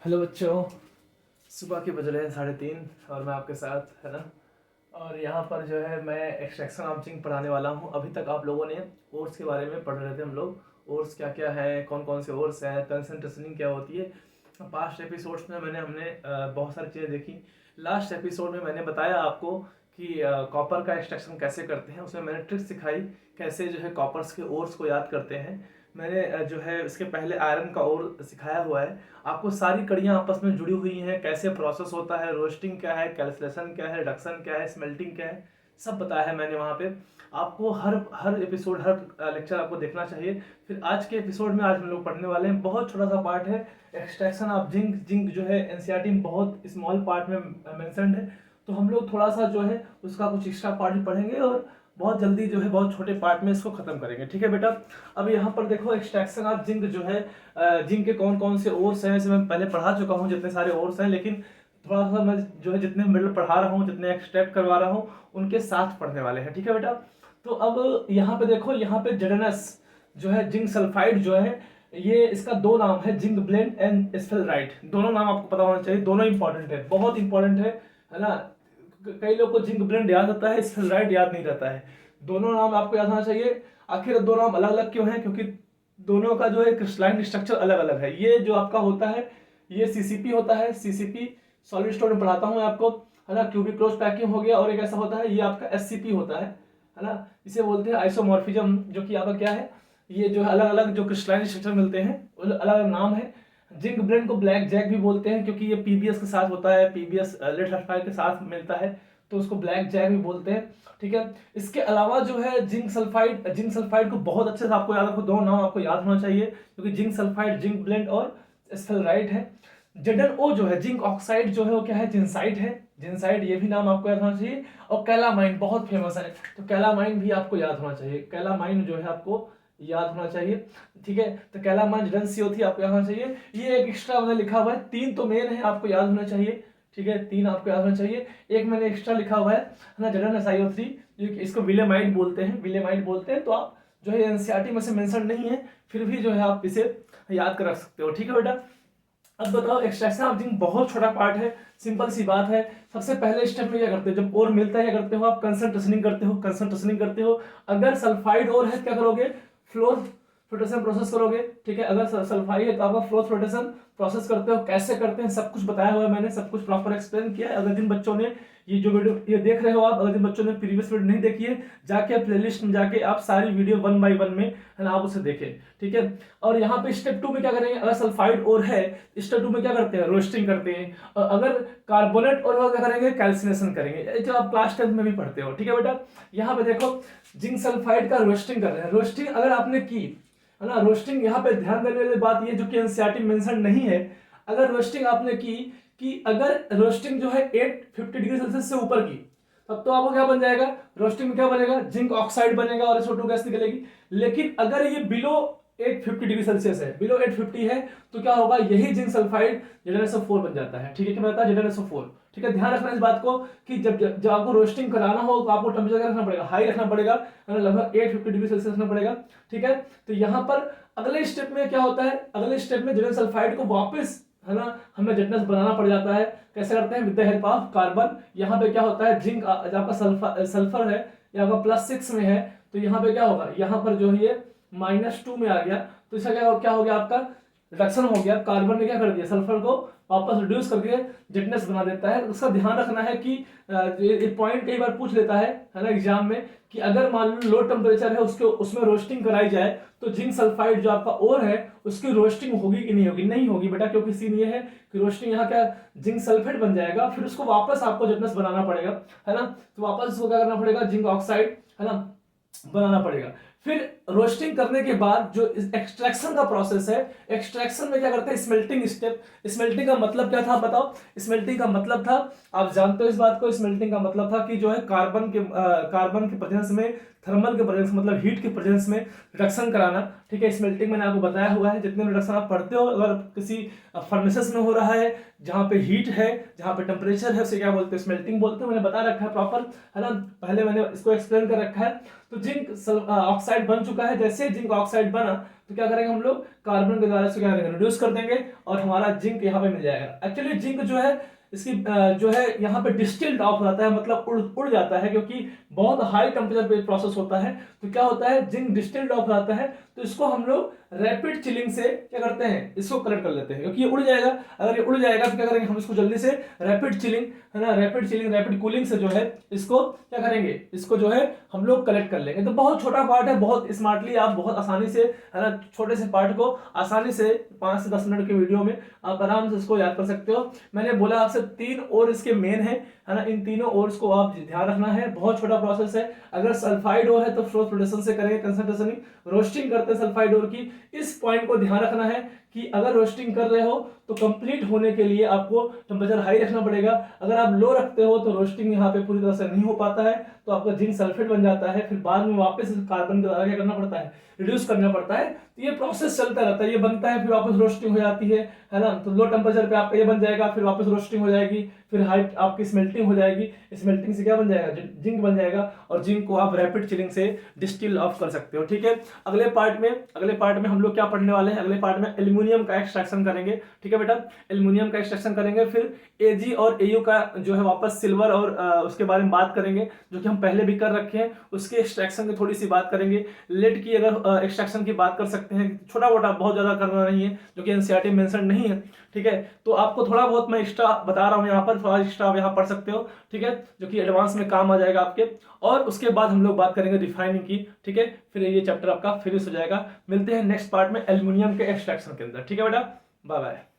Hello बच्चों, सुबह के बज रहे हैं 3:30 और मैं आपके साथ है ना। और यहाँ पर जो है मैं एक्सट्रैक्शन ऑफ जिंक पढ़ाने वाला हूँ। अभी तक आप लोगों ने ओर्स के बारे में पढ़ रहे थे। हम लोग ओर्स क्या क्या है, कौन कौन से ओर्स हैं, कंसंट्रेशनिंग क्या होती है। पास्ट एपिसोड्स में हमने बहुत सारी चीज़ें देखी। लास्ट एपिसोड में मैंने बताया आपको कि कॉपर का एक्सट्रैक्शन कैसे करते हैं। उसमें मैंने ट्रिक्स सिखाई कैसे जो है कॉपर्स के ओर्स को याद करते हैं। मैंने जो है इसके पहले आयरन का ओर सिखाया हुआ है। आपको सारी कड़ियाँ आपस में जुड़ी हुई हैं, कैसे प्रोसेस होता है, रोस्टिंग क्या है, कैल्कुलेशन क्या है, रिडक्शन क्या है, स्मेल्टिंग क्या है, सब बताया है मैंने वहाँ पे। आपको हर हर एपिसोड, हर लेक्चर आपको देखना चाहिए। फिर आज के एपिसोड में आज हम लोग पढ़ने वाले हैं, बहुत छोटा सा पार्ट है, एक्सट्रैक्शन ऑफ जिंक। जिंक जो है एनसीईआरटी में बहुत स्मॉल पार्ट में मेंशन्ड है, तो हम लोग थोड़ा सा जो है उसका कुछ एक्स्ट्रा पार्ट भी पढ़ेंगे और बहुत जल्दी जो है बहुत छोटे पार्ट में इसको खत्म करेंगे। ठीक है बेटा। अब यहाँ पर देखो एक्सट्रैक्शन ऑफ जिंक जो है, जिंक के कौन कौन से ओर्स हैं इसे मैं पहले पढ़ा चुका हूँ, जितने सारे ओर्स हैं। लेकिन थोड़ा सा मैं जो है जितने मिडल पढ़ा रहा हूँ, जितने एक्सट्रैक्ट करवा रहा हूँ, उनके साथ पढ़ने वाले हैं। ठीक है बेटा। तो अब यहाँ पे देखो, यहाँ पे जेडनस जो है, जिंक सल्फाइड जो है, ये इसका दो नाम है, जिंक ब्लेंड एंड स्फेलराइट। दोनों नाम आपको पता होना चाहिए, दोनों इंपॉर्टेंट है, बहुत इंपॉर्टेंट है ना। कई लोग को जिंक ब्लेंड याद होता है, स्फेलराइट याद नहीं रहता है। दोनों नाम आपको याद होना चाहिए। आखिर दो नाम अलग अलग क्यों हैं? क्योंकि दोनों का जो है क्रिस्टलाइन स्ट्रक्चर अलग अलग है। ये जो आपका होता है ये सीसीपी होता है। सीसीपी सॉलिड स्टोन में पढ़ाता हूँ मैं आपको, है ना। क्यूबिक क्लोज पैकिंग हो गया। और एक ऐसा होता है, ये आपका एससीपी होता है ना। इसे बोलते हैं आइसोमॉर्फिज्म, जो कि आपका क्या है, ये जो है अलग अलग जो क्रिस्टलाइन स्ट्रक्चर मिलते हैं, अलग अलग नाम है। जिंक ब्लेंड को ब्लैक जैक भी बोलते हैं, क्योंकि ये पीबीएस के साथ होता है, पीबीएस लेड सल्फाइड के साथ मिलता है, तो उसको ब्लैक जैक भी बोलते हैं। ठीक है। इसके अलावा जो है जिंक सल्फाइड को बहुत अच्छे से आपको याद रखो, दो नाम आपको याद होना चाहिए, क्योंकि जिंक सल्फाइड जिंक ब्लेंड और स्फेलराइट है। ZnO जो है जिंक ऑक्साइड जो है, वो क्या है, जिंसाइट है। जिंसाइट, ये भी नाम आपको याद होना चाहिए। और कैलामाइन बहुत फेमस है, तो कैलामाइन भी आपको याद होना चाहिए। कैलामाइन जो है आपको याद होना चाहिए। ठीक है। तो कैलामाइन ZnCO3 आपको याद होना चाहिए। ये एक एक्स्ट्रा मैंने लिखा हुआ है, तीन तो मेन है, आपको याद होना चाहिए। ठीक है, तीन आपको याद होना चाहिए। एक मैंने एक्स्ट्रा लिखा हुआ है ना, ZnSiO3, इसको विलेमाइड बोलते हैं, विलेमाइड बोलते हैं। तो आप जो है एनसीईआरटी में से मेंशन नहीं है, फिर भी जो है आप इसे याद कर रख सकते हो। ठीक है बेटा। अब बताओ, एक्सट्रैक्शन ऑफ जिंक बहुत छोटा पार्ट है, सिंपल सी बात है। सबसे पहले स्टेप में क्या करते हो, जब ओर मिलता है क्या करते हो आप, कंसंट्रेशनिंग करते हो, कंसंट्रेशनिंग करते हो। अगर सल्फाइड ओर है क्या करोगे, फ्लोर फ्लोटेशन प्रोसेस करोगे। ठीक है। अगर सल्फाइड है तो आपका फ्लोर फ्लोटेशन प्रोसेस करते हो। कैसे करते हैं सब कुछ बताया हुआ है मैंने, सब कुछ प्रॉपर एक्सप्लेन किया है। अगर जिन बच्चों ने ये जो वीडियो ये देख रहे हो आप, अगर जिन बच्चों ने प्रीवियस वीडियो नहीं देखी है, जाके प्लेलिस्ट में जाके आप सारी वीडियो 1 बाय 1 में है ना आप उसे देखें। ठीक है। और यहाँ पे स्टेप 2 में क्या करेंगे, अगर सल्फाइड और है, स्टेप 2 में क्या करते हैं, रोस्टिंग करते हैं। और अगर कार्बोनेट और क्या करेंगे, कैल्सिनेशन करेंगे, जो आप क्लास 10 में भी पढ़ते हो। ठीक है बेटा। यहाँ पे देखो, जिंक सल्फाइड का रोस्टिंग कर रहे हैं। रोस्टिंग अगर आपने की है ना, रोस्टिंग यहाँ पे ध्यान देने वाली बात ये, जो कि एनसीईआरटी में मेंशन नहीं है, अगर रोस्टिंग आपने की, कि अगर रोस्टिंग जो है 850 डिग्री सेल्सियस से ऊपर की, तब तो आपको क्या बन जाएगा, रोस्टिंग में क्या बनेगा, जिंक ऑक्साइड बनेगा और SO2 गैस निकलेगी। लेकिन अगर ये बिलो 850 डिग्री सेल्सियस है, बिलो 850 है, तो क्या होगा, यही जिंक सल्फाइड ZnSO4 बन जाता है। ठीक है, क्या बनता है, ZnSO4। ठीक है, ध्यान रखना इस बात को कि जब आपको रोस्टिंग कराना हो तो आपको टेम्परेचर रखना पड़ेगा, हाई रखना पड़ेगा, लगभग 850 डिग्री सेल्सियस रखना पड़ेगा। ठीक है। तो यहाँ पर अगले स्टेप में क्या होता है, अगले स्टेप में ZN सल्फाइड को वापस है ना हमें जेटनेस बनाना पड़ जाता है। कैसे करते हैं, with the help of carbon. यहाँ पे क्या होता है, जिंक आपका सल्फर है, ये आपका +6 में है, तो यहाँ पे क्या होगा, यहाँ पर जो है ये -2 में आ गया, तो इसका क्या हो गया, आपका रिडक्शन हो गया। कार्बन ने क्या कर दिया, सल्फर को वापस रिड्यूस करके जेटनेस बना देता है। उसका ध्यान रखना है कि ये पॉइंट कई बार पूछ लेता है ना एग्जाम में, कि अगर मान लो लो टेम्परेचर है, उसके उसमें रोस्टिंग कराई जाए, तो जिंक सल्फाइड जो आपका ओर है उसकी रोस्टिंग होगी कि नहीं होगी, नहीं होगी बेटा, क्योंकि सीन ये है कि रोस्टिंग यहाँ क्या जिंक सल्फेट बन जाएगा, फिर उसको वापस आपको जेटनेस बनाना पड़ेगा, है ना। तो वापस उसको क्या करना पड़ेगा, जिंक ऑक्साइड है ना बनाना पड़ेगा। फिर रोस्टिंग करने के बाद जो एक्सट्रैक्शन का प्रोसेस है, एक्सट्रैक्शन में क्या करते हैं, स्मेल्टिंग स्टेप। स्मेल्टिंग का मतलब क्या था बताओ, स्मेल्टिंग का मतलब था, आप जानते हो इस बात को, स्मेल्टिंग का मतलब था कि जो है कार्बन के प्रेजेंस में, थर्मल के प्रेजेंस मतलब हीट के प्रेजेंस में रिडक्शन कराना। ठीक है, स्मेल्टिंग मैंने आपको बताया हुआ है, जितने रिडक्शन आप पढ़ते हो, अगर किसी फर्नेसेस में हो रहा है जहाँ पे हीट है, जहाँ पे टेम्परेचर है, उसे क्या बोलते हैं, स्मेल्टिंग बोलते हैं। मैंने बता रखा है प्रॉपर, है ना, पहले मैंने इसको एक्सप्लेन कर रखा है। तो जिंक ऑक्साइड बन चुका चुका है। जैसे जिंक ऑक्साइड बना तो क्या करेंगे हम लोग, कार्बन के द्वारा से क्या करेंगे, रिड्यूस कर देंगे और हमारा जिंक यहाँ पे मिल जाएगा। एक्चुअली जिंक जो है इसकी जो है यहाँ पे डिस्टिल्ड ऑफ हो जाता है, मतलब उड़ जाता है, क्योंकि बहुत हाई टेम्परेचर पे प्रोसेस होता है। तो क्या होता है, जिंक डिस्टिल्ड ऑफ हो जाता है, तो इसको हम लोग रैपिड चिलिंग से क्या करते हैं, इसको कलेक्ट कर लेते हैं, क्योंकि ये उड़ जाएगा। अगर ये उड़ जाएगा तो क्या करेंगे हम इसको जल्दी से रैपिड चिलिंग, है ना, रैपिड कूलिंग से जो है इसको क्या करेंगे, इसको जो है हम लोग कलेक्ट कर लेंगे। तो बहुत छोटा पार्ट है, बहुत स्मार्टली आप बहुत आसानी से, है ना, छोटे से पार्ट को आसानी से 5 से 10 मिनट के वीडियो में आप आराम से इसको याद कर सकते हो। मैंने बोला आपसे 3 और इसके मेन है ना, इन तीनों ओर्स को आप ध्यान रखना है। बहुत छोटा प्रोसेस है। अगर सल्फाइड ओर है तो फ्लोर प्रोडक्शन से करेंगे, कंसंट्रेशन रोस्टिंग करते हैं सल्फाइड ओर की। इस पॉइंट को ध्यान रखना है कि अगर रोस्टिंग कर रहे हो तो कंप्लीट होने के लिए आपको टेम्परेचर हाई रखना पड़ेगा। अगर आप लो रखते हो तो रोस्टिंग यहाँ पे पूरी तरह से नहीं हो पाता है, तो आपका जिंक सल्फेट बन जाता है। फिर बाद में वापस कार्बन के द्वारा क्या करना पड़ता है, रिड्यूस करना पड़ता है। तो ये प्रोसेस चलता रहता है, ये बनता है, फिर वापस रोस्टिंग हो जाती है ना। तो लो टेम्परेचर पे आपका ये बन जाएगा, फिर वापस रोस्टिंग हो जाएगी, फिर हाइट आपकी स्मेल्टिंग हो जाएगी। स्मेल्टिंग से क्या बन जाएगा, जिंक बन जाएगा, और जिंक को आप रैपिड चिलिंग से डिस्टिल ऑफ कर सकते हो। ठीक है, अगले पार्ट में हम लोग क्या पढ़ने वाले हैं, अगले पार्ट में एल्यूमिनियम का एक्सट्रैक्शन करेंगे। ठीक है बेटा, एल्यूमिनियम का एक्सट्रैक्शन करेंगे, फिर एजी और एयू का जो है वापस सिल्वर और उसके बारे में बात करेंगे, जो कि हम पहले भी कर रखे हैं। उसके एक्सट्रैक्शन की थोड़ी सी बात करेंगे। लेड की अगर एक्सट्रैक्शन की बात कर सकते हैं, छोटा मोटा, बहुत ज्यादा करना नहीं है, जो कि एनसीईआरटी में मेंशन नहीं है। ठीक है, तो आपको थोड़ा बहुत मैं एक्स्ट्रा बता रहा हूँ यहाँ पर, थोड़ा एक्स्ट्रा आप यहाँ पढ़ सकते हो। ठीक है, जो कि एडवांस में काम आ जाएगा आपके। और उसके बाद हम लोग बात करेंगे रिफाइनिंग की। ठीक है, फिर ये चैप्टर आपका फिनिश हो जाएगा। मिलते हैं नेक्स्ट पार्ट में एल्यूमिनियम के एक्सट्रैक्शन के अंदर। ठीक है बेटा, बाय बाय।